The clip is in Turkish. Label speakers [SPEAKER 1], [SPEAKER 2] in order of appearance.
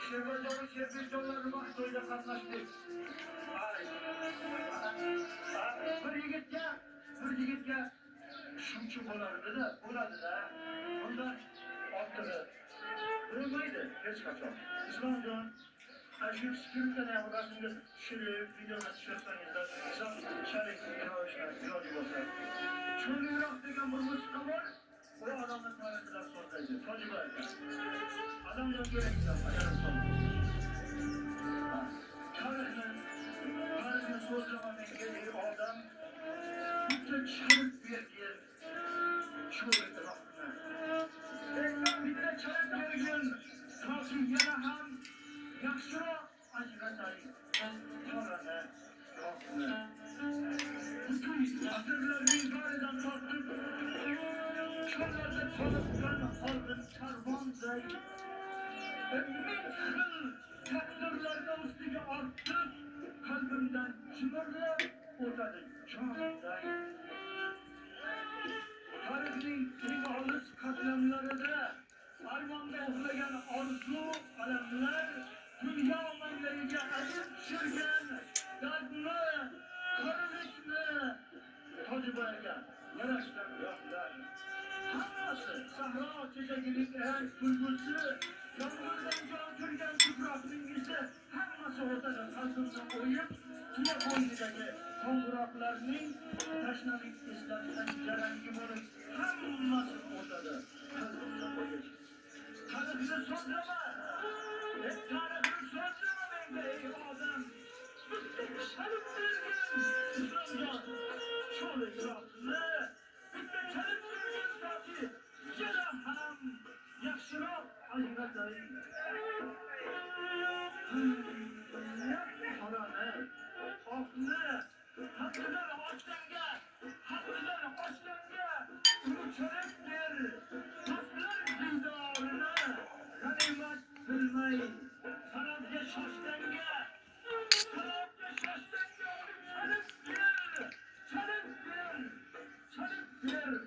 [SPEAKER 1] Şevvalcanın şevvalcanlarını bak toyda katlaştık. Bir yigitga shuncha bo'ladi-da. Undan ortig'i bo'lmaydi hech qachon. Islomjon, shu skriptani ham rasmga tushirib, videoga tushirsangiz, sharik ravishda iloji bo'lsa. Cho'liroq degan bir musiqa bor, u odamni tarixidan so'zlaydi. Tojiba aka. Odamlar kerak ekan, agar tarixni so'zlamagan odam bitta chalib bergan cho'liroqni. Bitta chalib bergan toki yana ham yaxshiroq ajrataylik. Qorani, oqni. Butun asrlarning baridan tortib cho'llarda cho'liqqan oldin karvonday ming xil taqdirlarni ustiga ortib qalbimdan chimirlab o'tadi jonday. Tarixning eng olis qatlamlarida armonda uxlagan orzu alamlar dunyo manglayiga ajib tushirgan dardni, qarilikni Tojiboyga yarashgan yoshlar. Hammasi sahro chechagining eng kulgusi, yomg'irdan jon kirgan tuproqning isi, hammasi o'tadi qalbimni o'yib, tuya bo'ynidagi qo'ng'iroqlarning tashnalik eslatgan jarangi bo'lib, hammasi o'tadi qalbimni o'yib. Tarixni so'zlama, tarixni so'zlama menga ey odam. Bitta chalib bergin Islomjon, cho'liroqni bitta chalib bergin toki yana ham yaxshiroq ajratay. Qorani, oqni, haddidan oshganga uni chalib ber. Do'stlar diydorini g'animat bilmay san'atga shoshganga uni chalib ber.